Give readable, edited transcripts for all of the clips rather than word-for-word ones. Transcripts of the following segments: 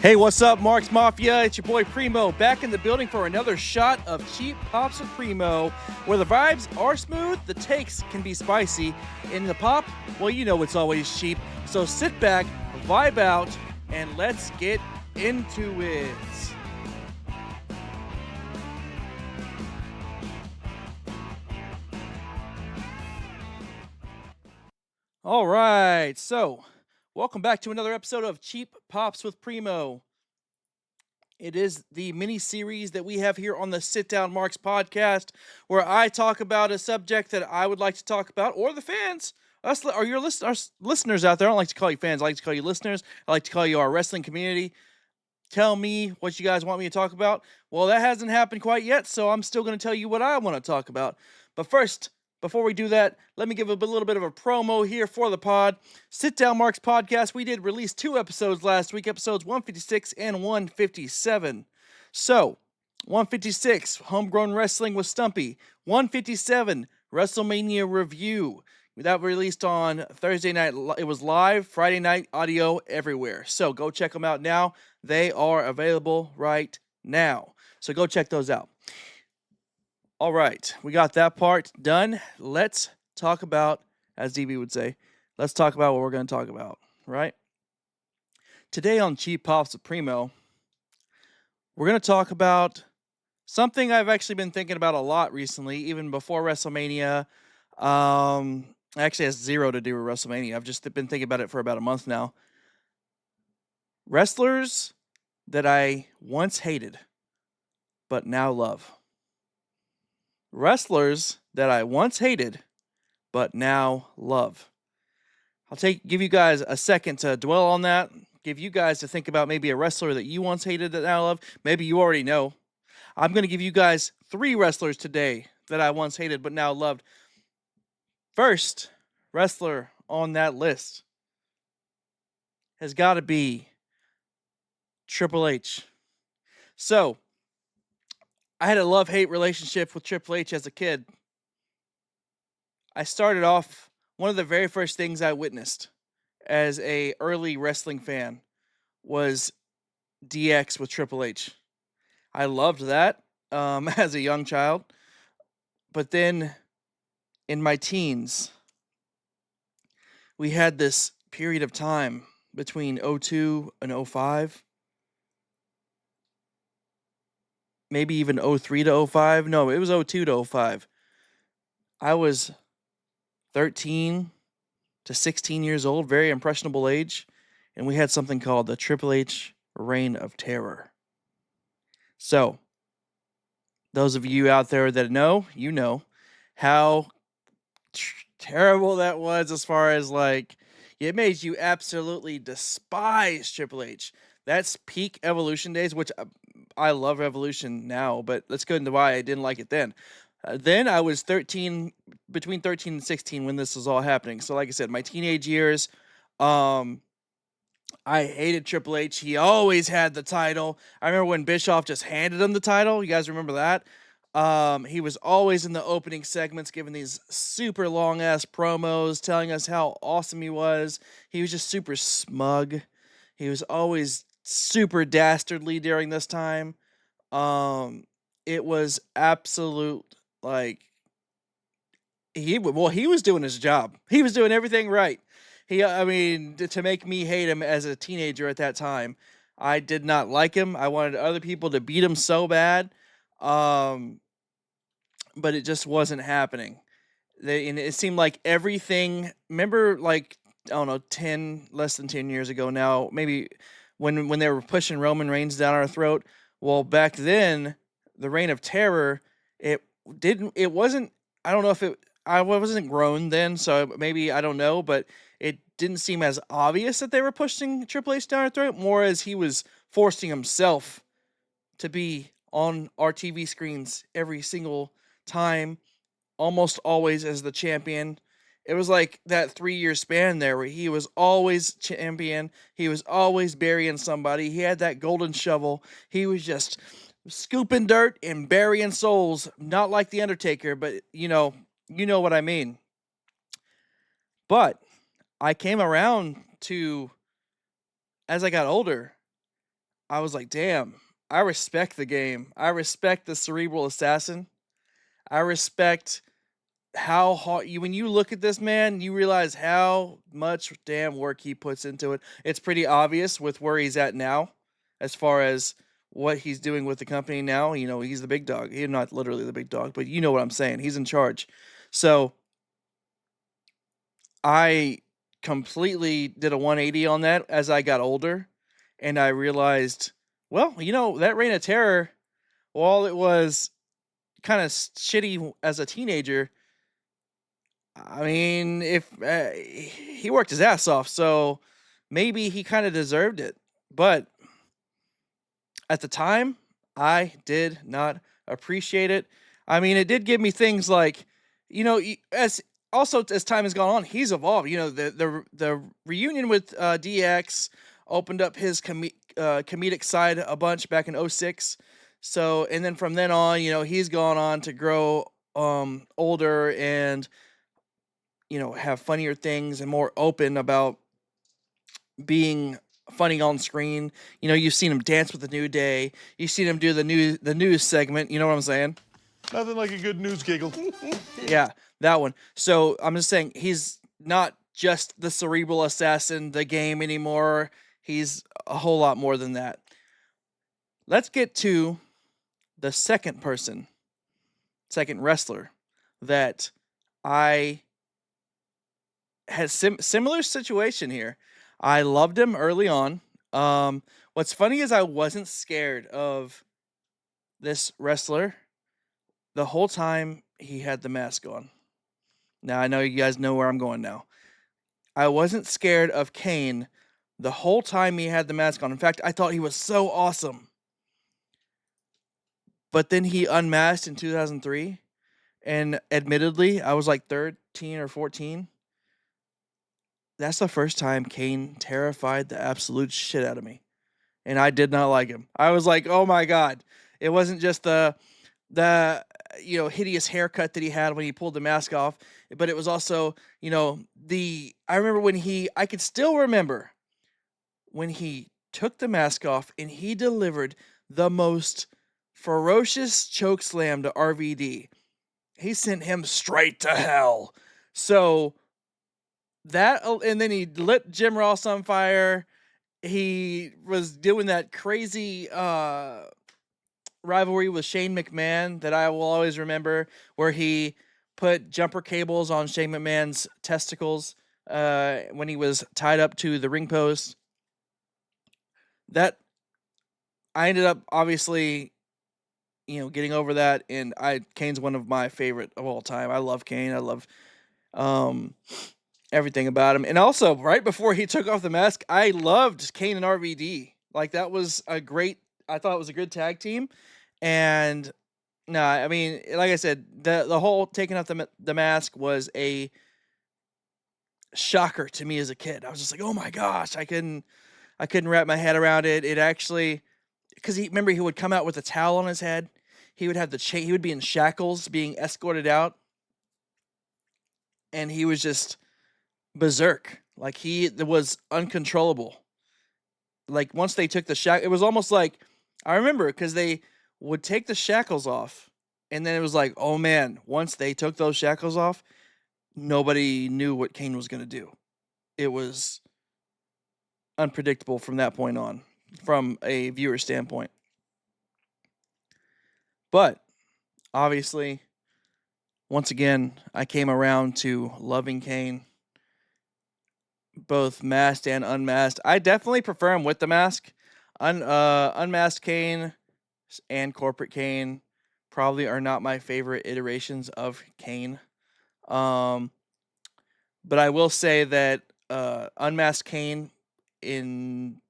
Hey, what's up, Marks Mafia? It's your boy Primo back in the building for another shot of Cheap Pops with Primo, where the vibes are smooth, the takes can be spicy, and the pop, well, you know it's always cheap. So sit back, vibe out, and let's get into it. All right, so welcome back to another episode of Cheap Pops with Primo. It is the mini series that we have here on the Sit Down Marks podcast, where I talk about a subject that I would like to talk about, or the fans, us or your listeners out there. I don't like to call you fans; I like to call you listeners. I like to call you our wrestling community. Tell me what you guys want me to talk about. Well, that hasn't happened quite yet, so I'm still going to tell you what I want to talk about. But first, before we do that, let me give a little bit of a promo here for the pod. Sit Down Marks podcast. We did release 2 episodes last week, episodes 156 and 157. So, 156, Homegrown Wrestling with Stumpy. 157, WrestleMania Review. That released on Thursday night. It was live, Friday night, audio everywhere. So go check them out now. They are available right now. So go check those out. All right, we got that part done. Let's talk about, as DB would say, let's talk about what we're going to talk about, right? Today on Cheap Pops with Primo, we're going to talk about something I've actually been thinking about a lot recently, even before WrestleMania. Actually has zero to do with WrestleMania. I've just been thinking about it for about a month now. Wrestlers that I once hated, but now love. Wrestlers that I once hated, but now love. I'll give you guys a second to dwell on that. Give you guys to think about maybe a wrestler that you once hated that now love. Maybe you already know. I'm going to give you guys 3 wrestlers today that I once hated, but now loved. First wrestler on that list has got to be Triple H. So, I had a love-hate relationship with Triple H as a kid. I started off, one of the very first things I witnessed as a early wrestling fan was DX with Triple H. I loved that as a young child. But then in my teens, we had this period of time between 02 and 05. Maybe even 03 to 05. No, it was 02 to 05. I was 13 to 16 years old, very impressionable age, and we had something called the Triple H Reign of Terror. So, those of you out there that know, you know how terrible that was, as far as like, it made you absolutely despise Triple H. That's peak Evolution days, which I love Evolution now, but let's go into why I didn't like it then. Then I was between 13 and 16 when this was all happening. So like I said, my teenage years, I hated Triple H. He always had the title. I remember when Bischoff just handed him the title. You guys remember that? He was always in the opening segments giving these super long-ass promos telling us how awesome he was. He was just super smug. He was always super dastardly during this time. It was absolute, like, he was doing his job. He was doing everything right. To make me hate him as a teenager at that time, I did not like him. I wanted other people to beat him so bad. But it just wasn't happening. And it seemed like everything, remember, like, I don't know, less than 10 years ago now, maybe when they were pushing Roman Reigns down our throat. Well, back then, the Reign of Terror, I wasn't grown then, so maybe, I don't know, but it didn't seem as obvious that they were pushing Triple H down our throat, more as he was forcing himself to be on our TV screens every single time, almost always as the champion. It was like that 3-year span there where he was always champion. He was always burying somebody. He had that golden shovel. He was just scooping dirt and burying souls. Not like The Undertaker, but you know what I mean. But I came around to, as I got older, I was like, damn, I respect the game. I respect the cerebral assassin. I respect how hard you when you look at this man, you realize how much damn work he puts into it. It's pretty obvious with where he's at now, as far as what he's doing with the company now. You know, he's the big dog. He's not literally the big dog, but you know what I'm saying. He's in charge. So I completely did a 180 on that as I got older, and I realized, well, you know, that Reign of Terror, while it was kind of shitty as a teenager, I mean, if he worked his ass off, so maybe he kind of deserved it. But at the time, I did not appreciate it. I mean, it did give me things like, you know, as also as time has gone on, he's evolved. You know, the reunion with DX opened up his comedic side a bunch back in '06. So, and then from then on, you know, he's gone on to grow older and, you know, have funnier things and more open about being funny on screen. You know, you've seen him dance with the New Day. You've seen him do the news segment. You know what I'm saying? Nothing like a good news giggle. Yeah, that one. So I'm just saying he's not just the cerebral assassin, the game anymore. He's a whole lot more than that. Let's get to the second wrestler that I had similar situation here. I loved him early on. What's funny is I wasn't scared of this wrestler the whole time he had the mask on. Now I know you guys know where I'm going now. I wasn't scared of Kane the whole time he had the mask on. In fact, I thought he was so awesome. But then he unmasked in 2003, and admittedly, I was like 13 or 14. That's the first time Kane terrified the absolute shit out of me. And I did not like him. I was like, "Oh my god." It wasn't just the you know, hideous haircut that he had when he pulled the mask off, but it was also, you know, I remember when I could still remember when he took the mask off and he delivered the most ferocious choke slam to RVD. He sent him straight to hell. So that, and then he lit Jim Ross on fire. He was doing that crazy rivalry with Shane McMahon that I will always remember, where he put jumper cables on Shane McMahon's testicles when he was tied up to the ring post. That I ended up obviously, you know, getting over that, and Kane's one of my favorite of all time. I love Kane. I love everything about him. And also, right before he took off the mask, I loved Kane and RVD. Like, that was I thought it was a good tag team. And no, I mean, like I said, the whole taking off the mask was a shocker to me as a kid. I was just like, oh my gosh, I couldn't wrap my head around it. It actually, because he would come out with a towel on his head. He would have he would be in shackles being escorted out. And he was just berserk. Like, he was uncontrollable. Like, once they took the shackles, it was almost like, I remember, because they would take the shackles off, and then it was like, oh man, once they took those shackles off, nobody knew what Kane was going to do. It was unpredictable from that point on, from a viewer standpoint. But obviously, once again, I came around to loving Kane, both masked and unmasked. I definitely prefer him with the mask. Unmasked Kane and corporate Kane probably are not my favorite iterations of Kane. But I will say that unmasked Kane in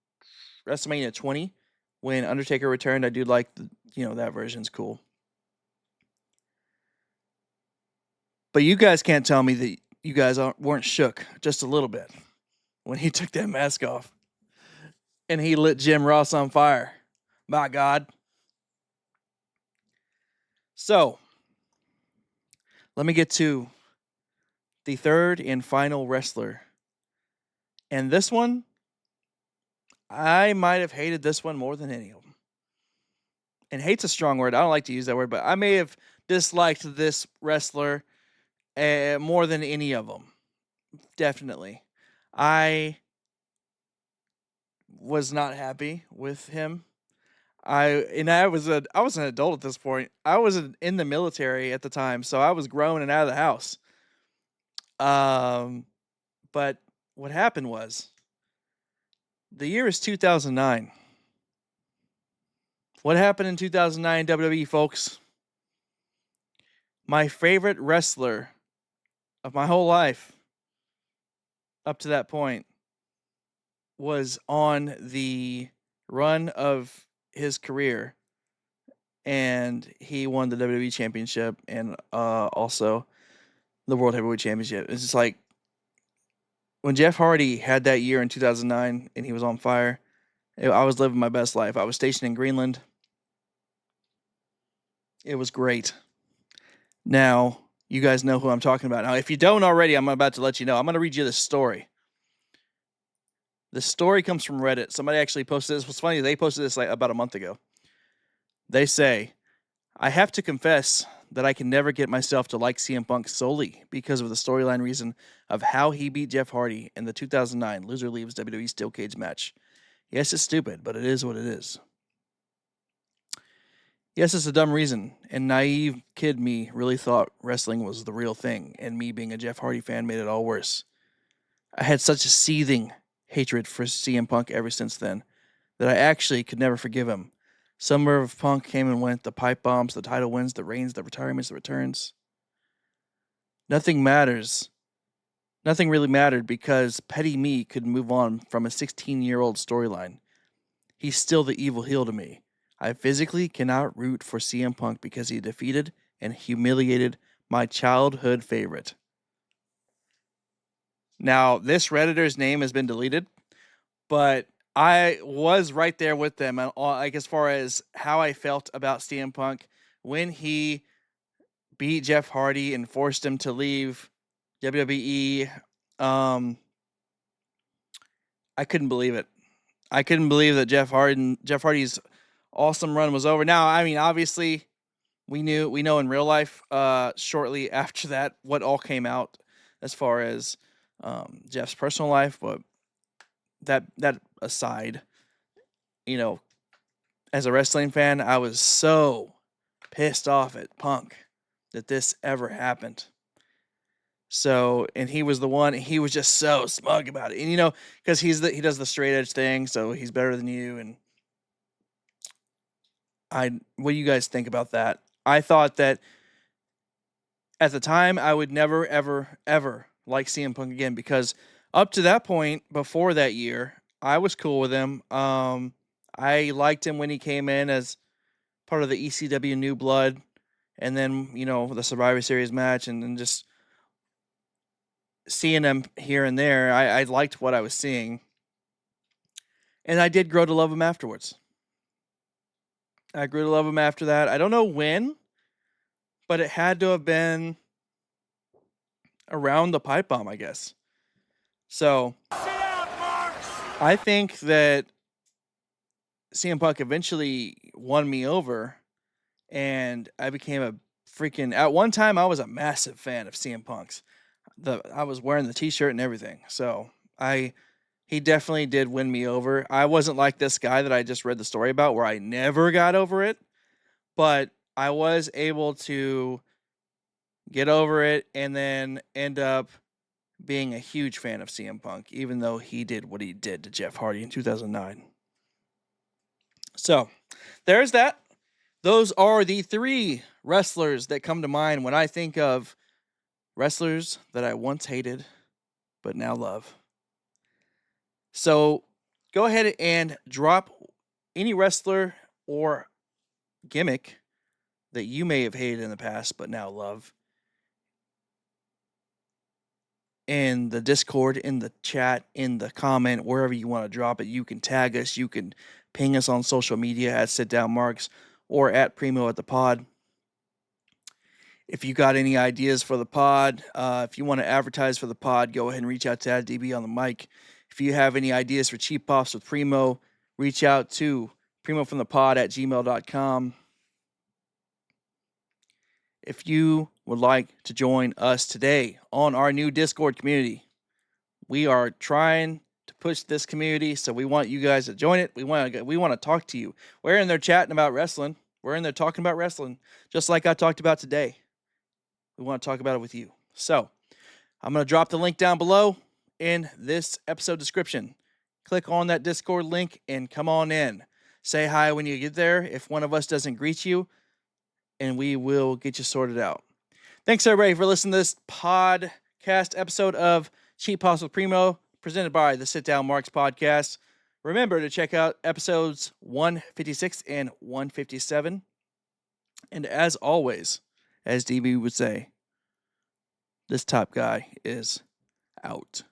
WrestleMania 20, when Undertaker returned, I do like that version's cool. But you guys can't tell me that you guys weren't shook just a little bit when he took that mask off and he lit Jim Ross on fire. My God. So, let me get to the third and final wrestler. And this one, I might have hated this one more than any of them. And hate's a strong word. I don't like to use that word, but I may have disliked this wrestler more than any of them. Definitely. I was not happy with him. I was an adult at this point. I was in the military at the time, so I was grown and out of the house. But what happened was the year is 2009. What happened in 2009 WWE, folks? My favorite wrestler of my whole life up to that point was on the run of his career, and he won the WWE Championship and also the World Heavyweight Championship. It's just like when Jeff Hardy had that year in 2009 and he was on fire, I was living my best life. I was stationed in Greenland. It was great. Now, you guys know who I'm talking about. Now, if you don't already, I'm about to let you know. I'm going to read you this story. The story comes from Reddit. Somebody actually posted this. What's funny, they posted this like about a month ago. They say, I have to confess that I can never get myself to like CM Punk solely because of the storyline reason of how he beat Jeff Hardy in the 2009 Loser Leaves WWE Steel Cage match. Yes, it's stupid, but it is what it is. Yes, it's a dumb reason, and naive kid me really thought wrestling was the real thing, and me being a Jeff Hardy fan made it all worse. I had such a seething hatred for CM Punk ever since then that I actually could never forgive him. Summer of Punk came and went, the pipe bombs, the title wins, the reigns, the retirements, the returns. Nothing matters. Nothing really mattered because petty me could move on from a 16-year-old storyline. He's still the evil heel to me. I physically cannot root for CM Punk because he defeated and humiliated my childhood favorite. Now, this Redditor's name has been deleted, but I was right there with them, like as far as how I felt about CM Punk when he beat Jeff Hardy and forced him to leave WWE. I couldn't believe it. I couldn't believe that Jeff Hardy's awesome run was over. Now, I mean, obviously, we know in real life, shortly after that, what all came out as far as Jeff's personal life, but that aside, as a wrestling fan, I was so pissed off at Punk that this ever happened. So, and he was the one, he was just so smug about it. And, because he does the straight edge thing, so he's better than you. And what do you guys think about that? I thought that at the time, I would never, ever, ever like CM Punk again because up to that point, before that year, I was cool with him. I liked him when he came in as part of the ECW New Blood, and then the Survivor Series match, and then just seeing him here and there. I liked what I was seeing, and I did grow to love him afterwards. I grew to love him after that. I don't know when, but it had to have been around the pipe bomb, I guess. So I think that CM Punk eventually won me over, and I became a freaking. At one time, I was a massive fan of CM Punk's. I was wearing the T-shirt and everything. So he definitely did win me over. I wasn't like this guy that I just read the story about, where I never got over it, but I was able to get over it and then end up being a huge fan of CM Punk, even though he did what he did to Jeff Hardy in 2009. So, there's that. Those are the 3 wrestlers that come to mind when I think of wrestlers that I once hated, but now love. So, go ahead and drop any wrestler or gimmick that you may have hated in the past, but now love, in the Discord, in the chat, in the comment, wherever you want to drop it. You can tag us. You can ping us on social media at Sit Down Marks or at Primo at the pod. If you got any ideas for the pod, if you want to advertise for the pod, go ahead and reach out to DB on the mic. If you have any ideas for cheap pops with Primo, reach out to primofromthepod@gmail.com. If you would like to join us today on our new Discord community, we are trying to push this community, so we want you guys to join it. We want to talk to you. We're in there chatting about wrestling. We're in there talking about wrestling, just like I talked about today. We want to talk about it with you. So I'm going to drop the link down below in this episode description. Click on that Discord link and come on in. Say hi when you get there if one of us doesn't greet you, and we will get you sorted out. Thanks, everybody, for listening to this podcast episode of Cheap Pops with Primo, presented by the Sit Down Marks podcast. Remember to check out episodes 156 and 157. And as always, as DB would say, this top guy is out.